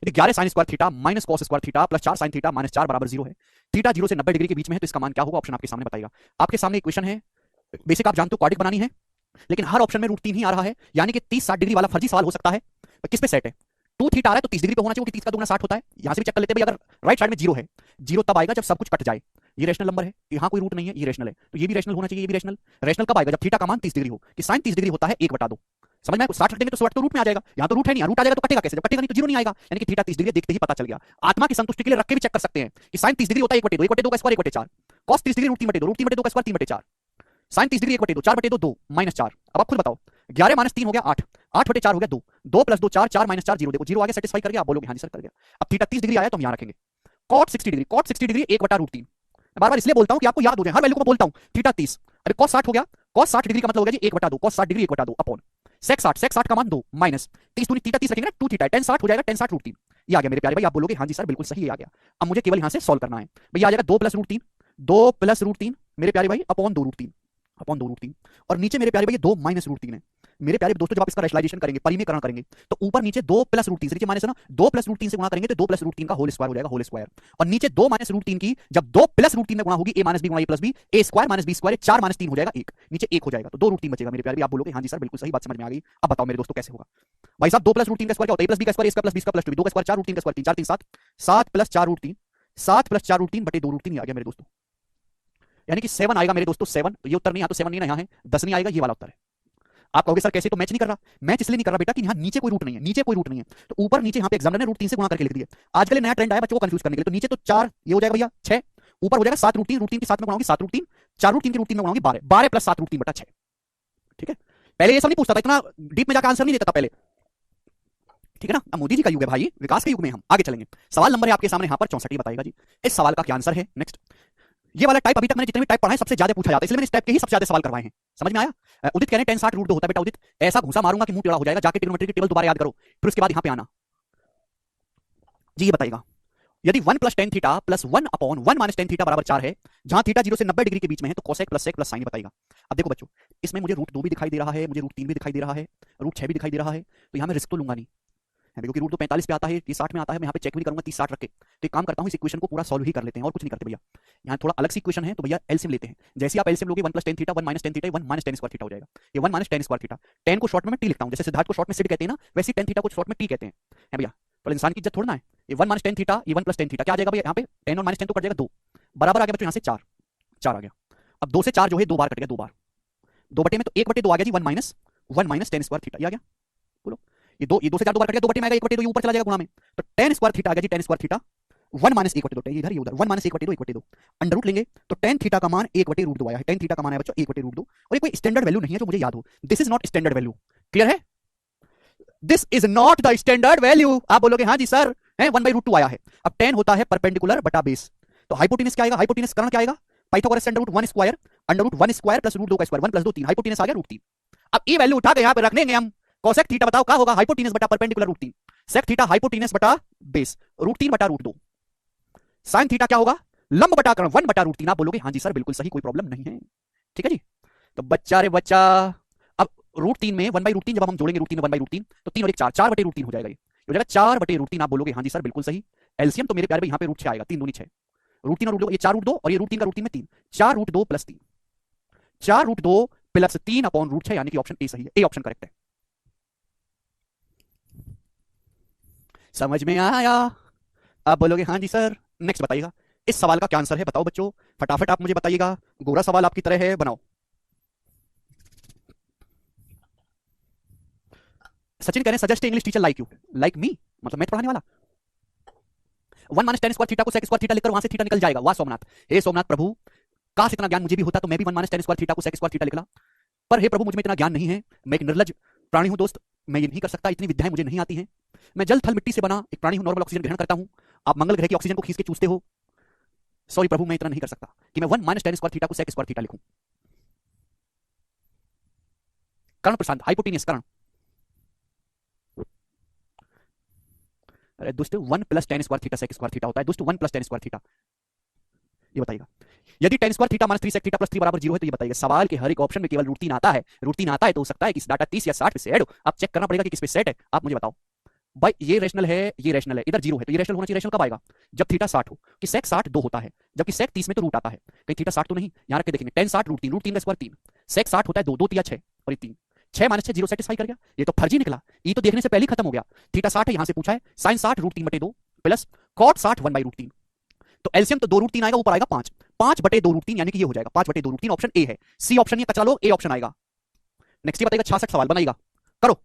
यदि 11 sine square theta minus cos square theta plus 4 sine theta minus 4 बराबर 0 है, theta 0 से 90 डिग्री के बीच में है, तो इसका मान क्या होगा? ऑप्शन आपके सामने बताएगा। आपके सामने इक्वेशन है, बेसिक आप जानते हो क्वाड्रिक बनानी है, लेकिन हर ऑप्शन में √3 ही आ रहा है, यानी कि 30-60 डिग्री वाला फर्जी सवाल हो सकता है। किस पे सेट है? 2 थीटा आ रहा है तो 30 डिग्री पे होना चाहिए, क्योंकि 30 का दुगना 60 होता है। यहां से भी चेक कर लेते हैं भाई, अगर राइट साइड में 0 है, 0 तब आएगा जब सब कुछ कट जाए। ये रेशनल नंबर है, यहाँ कोई रूट नहीं है, ये रेशनल है, तो ये भी रेशनल होना चाहिए, ये भी रेशनल। रेशनल कब आएगा? जब थीटा का मान 30 डिग्री हो, कि साइन 30 डिग्री होता है 1/2। समझ में? 60 रख देंगे तो 60 तो रूट में आ जाएगा, यहाँ तो रूट है नहीं, रूट आ जाएगा तो कटेगा कैसे? जब कटेगा नहीं तो 0 नहीं आएगा, यानी कि थीटा 30 डिग्री देखते ही पता चल गया। आत्मा की संतुष्टि के लिए रख के भी चेक कर सकते हैं कि साइन 30 डिग्री होता है 1/2, 1/2 का स्क्वायर 1/4, कॉस 30 डिग्री √3/2, √3/2 का स्क्वायर 3/4, साइन 30 डिग्री 1/2, 4/2 2 -4। अब आप खुद बताओ, 11 - 3 हो गया 8, 8/4 हो गया 2, 2 + 2 4, 4 - 4 0। देखो 0 आगे सेटिस्फाई कर गया, आप बोलोगे हाँ जी सर कर गया। अब थीटा 30 डिग्री आया तो हम यहाँ रखेंगे cot 60 डिग्री, cot 60 डिग्री 1/√3। बार बार इसलिए बोलता हूं कि आपको याद हो जाए, हर वैल्यू को बोलता हूं। थीटा 30, अरे cos 60 हो गया, cos 60 डिग्री का मतलब हो गया जी 1/2, cos 60 degree 1/2 upon sec 60, sec 60 का मान 2 माइनस 30 दूनी थीटा 30 रखेंगे ना 2 थीटा, tan 60 हो जाएगा, tan 60 √3। ये आ गया मेरे प्यारे भाई, आप बोलोगे हाँ जी सर बिल्कुल सही, ये आ गया। अब मुझे केवल यहां से सॉल्व करना है भैया, आ जाएगा 2 + √3, 2 + √3 मेरे प्यारे भाई अपॉन 2 √3, अपॉन 2 √3, और नीचे मेरे प्यारे भाई 2 - √3 है। मेरे प्यारे दोस्तों जब आप इसका रैशनलाइजेशन करेंगे, परिमेयकरण करेंगे, तो ऊपर नीचे 2 + √3 से, नीचे माइनस है ना, 2 + √3 से गुणा करेंगे तो 2 + √3 का होल स्क्वायर हो जाएगा, होल स्क्वायर। और नीचे 2 - √3 की जब 2 + √3 में गुणा होगी, a - b गुणा a + b, a square - b square, 4 - 3 हो जाएगा 1, नीचे 1 हो जाएगा, तो 2 √3 बचेगा मेरे प्यारे। आप बोलोगे हाँ जी सर बिल्कुल सही, बात समझ में आ गई। अब बताओ मेरे दोस्तों कैसे होगा भाई साहब? 2 + √3 का स्क्वायर क्या होता है? a + b का स्क्वायर, a + b का +2, 2 का स्क्वायर 4 √3 का स्क्वायर 3, 4 3 7, 7 + 4 √3, 7 + 4 √3 बटे 2 √3 आ गया मेरे दोस्तों, यानी कि 7 आएगा मेरे दोस्तों, 7। ये उत्तर नहीं, यहाँ तो 7 नहीं है, यहाँ है 10 नहीं आएगा, ये वाला उत्तर है। आप कहोगे सर कैसे? तो मैच नहीं कर रहा, मैच इसलिए नहीं कर रहा बेटा कि यहाँ नीचे कोई रूट नहीं है, नीचे कोई रूट नहीं है, तो ऊपर नीचे यहाँ पे एग्जामिनर ने √3 से गुणा करके लिख दिया। आजकल नया ट्रेंड आया बच्चों को कंफ्यूज करने के लिए, तो नीचे तो 4 ये हो जाएगा भैया 6, ऊपर हो जाएगा 7 √3, √3 के साथ में गुणाऊंगी 7 √3, 4 √3 के √3 में गुणाऊंगी 12, 12 + 7 √3 बटा 6। ठीक है, पहले ये सब नहीं पूछता था, इतना डीप में जाकर आंसर नहीं देता था पहले, ठीक है ना? अब मोदी जी का युग है भाई, विकास के युग में हम आगे चलेंगे। सवाल नंबर है आपके सामने यहाँ पर 64, बताएगा जी इस सवाल का क्या आंसर है। नेक्स्ट, ये वाला टाइप अभी तक मैंने जितने भी टाइप पढ़ा है सबसे ज्यादा पूछा जाता है, इसलिए मैंने इस टाइप के ही सबसे ज्यादा सवाल करवाए हैं। समझ में आया? उदित कह रहे हैं tan 60 √2 होता है। बेटा उदित ऐसा घुसा मारूंगा कि मुंह टेढ़ा हो जाएगा, जाके ट्रिग्नोमेट्री की टेबल दोबारा याद करो, फिर उसके बाद यहां पे आना जी। ये बताइएगा, यदि 1 + tan theta + 1 upon 1 - tan theta बराबर 4 है, जहां थीटा 0 से 90 डिग्री के बीच में है, तो cosec + sec + sin बताइएगा। अब देखो बच्चों, इसमें मुझे √2 भी दिखाई दे रहा है, मुझे √3 भी दिखाई दे रहा है, √6 भी दिखाई दे रहा है, तो यहां मैं रिस्क तो लूंगा नहीं है, क्योंकि √2 45 पे आता है, ये 60 में आता है, मैं यहाँ पे चेक भी करूंगा 30 60 रख के। तो एक काम करता हूँ, इस इक्वेशन को पूरा सॉल्व ही कर लेते हैं, और कुछ नहीं करते भैया। यहाँ थोड़ा अलग सी इक्वेशन है, तो भैया एलसीएम लेते हैं। जैसे आप एलसीएम लोगे 1 + tan theta 1 - tan theta 1 - tan square theta हो जाएगा, ये 1 - tan स्क्वायर थीटा। tan को शॉर्ट में मैं टी लिखता हूँ, जैसे सिद्धार्थ को शॉर्ट में सिड कहते हैं ना, वैसे tan थीटा को शॉर्ट में टी कहते हैं, है भैया। पर इंसान की इज्जत थोड़ा ना है, ये 1 - tan थीटा, ये 1 + tan थीटा क्या आ जाएगा भैया? यहाँ पे tan और -tan तो कट जाएगा 2, बराबर आ गया बच्चों, यहाँ से 4 4 आ गया। अब 2 से 4 जो है 2 बार कट गया, 2 बार 2 बटे में, तो 1/2 आ गया जी 1 - tan स्क्वायर थीटा, ये आ गया। बोलो, ये 2 से 4 2 बार कट गया, 2 बटे में आएगा, 1/2 ये ऊपर चला जाएगा गुणा में, तो tan स्क्वायर थीटा आ गया जी, tan स्क्वायर थीटा 1 - 1/2, इधर ये उधर 1 - 1/2 1/2 अंडर रूट लेंगे, तो tan थीटा का मान 1/√2 आया है, tan थीटा का मान है बच्चों 1/√2, और ये कोई स्टैंडर्ड वैल्यू नहीं है जो मुझे याद हो, this is not standard value. Clear है? This is not the standard value. आप बोलोगे हाँ जी सर है, 1/√2 आया है। अब tan होता है परपेंडिकुलर बटा बेस, तो हाइपोटेनस क्या आएगा? हाइपोटेनस कर्ण क्या आएगा? Pythagoras under root 1 square, under root 1 square plus √2 का स्क्वायर, 1 + 2 3, हाइपोटेनस आ गया √3। अब ये वैल्यू उठा के यहाँ पे रख लेंगे हम, कोसेक थीटा बताओ क्या होगा? हाइपोटेनस बटा परपेंडिकुलर √3, सेक थीटा हाइपोटेनस बटा बेस √3 बटा √2, साइन थीटा क्या होगा? लंब बटा कर्ण 1/√3। आप बोलोगे हाँ जी सर बिल्कुल सही, कोई प्रॉब्लम नहीं है। ठीक है जी, तो बच्चा रे बच्चा, अब √3 में 1/√3 जब हम जोड़ेंगे √3 में 1/√3, तो 3 और 1 4, 4/√3 हो जाएगा, ये हो जाएगा 4/√3। आप बोलोगे हाँ जी सर बिल्कुल सही। एलसीएम तो मेरे प्यारे भाई यहाँ पे √6 आएगा, 3 दूनी 6, √3 और √2, ये 4 √2 और ये √3 का √3 में 3, 4√2 + 3, 4√2 + 3 अपॉन √6, यानी कि ऑप्शन ए सही है, ए ऑप्शन करेक्ट है। समझ में आया? आप बोलोगे हाँ जी सर। नेक्स्ट बताइएगा, इस सवाल का क्या आंसर है? बताओ बच्चों, फटाफट आप मुझे बताइएगा, गोरा सवाल आपकी तरह है, बनाओ। सचिन कह रहे हैं suggest English teacher like you, like me मतलब मैथ पढ़ाने वाला। 1 - tan स्क्वायर थीटा को सेक स्क्वायर थीटा लिखकर वहां से थीटा निकल जाएगा। वाह सोमनाथ, हे सोमनाथ प्रभु, काश इतना ज्ञान मुझे भी होता, तो मैं भी 1 - tan स्क्वायर थीटा को सेक स्क्वायर थीटा लिखला, पर हे प्रभु मुझे इतना ज्ञान नहीं है, मैं एक निर्लज प्राणी हूं दोस्त, मैं ये नहीं कर सकता, इतनी विद्याएं मुझे नहीं आती हैं। मैं जल थल मिट्टी से बना एक प्राणी हूं, नॉर्मल ऑक्सीजन ग्रहण करता हूं, आप मंगल ग्रह की ऑक्सीजन को खींच के चूसते हो। सॉरी प्रभु, मैं इतना नहीं कर सकता कि मैं 1 - tan स्क्वायर थीटा को सेक स्क्वायर थीटा लिखूं। कर्ण प्रशांत, हाइपोटेनियस कर्ण, अरे दोस्तों 1 + tan square theta sec square theta होता है दोस्तों, 1 + tan स्क्वायर थीटा। ये बताइएगा, यदि tan square theta -3 sec theta + 3 बराबर 0 है, तो ये बताइएगा सवाल के हर एक ऑप्शन में केवल √3 आता है, √3 आता है तो हो सकता है कि इस डाटा 30 या 60 पे से ऐड हो। आप चेक करना पड़ेगा कि किस पे सेट है, आप मुझे बताओ। भाई ये रैशनल है, ये रैशनल है, इधर जीरो है, तो ये रैशनल होना चाहिए। रैशनल कब आएगा? जब थीटा 60 हो, कि sec 60 2 होता है, जबकि sec 30 में तो रूट आता है। कहीं थीटा 60 तो नहीं, यहां रख के देखेंगे। tan 60 रूट 3 का स्क्वायर 3, sec 60 होता है 2, 2 तिया 6 और ये 3, 6 माइनस 6 जीरो सेटिस्फाई कर गया। ये तो फर्जी निकला, ये तो देखने से पहले ही खत्म हो गया। थीटा 60 है, यहां से पूछा है sin 60 रूट 3/2 प्लस cot 60 1/√3। तो एलसीएम तो 2√3 आएगा, ऊपर आएगा 5, 5/2√3 यानी कि ये हो जाएगा 5/2√3। ऑप्शन ए है, सी ऑप्शन ये कचरा लो, ए ऑप्शन आएगा। नेक्स्ट ये बताएगा 66 सवाल बनाएगा, करो।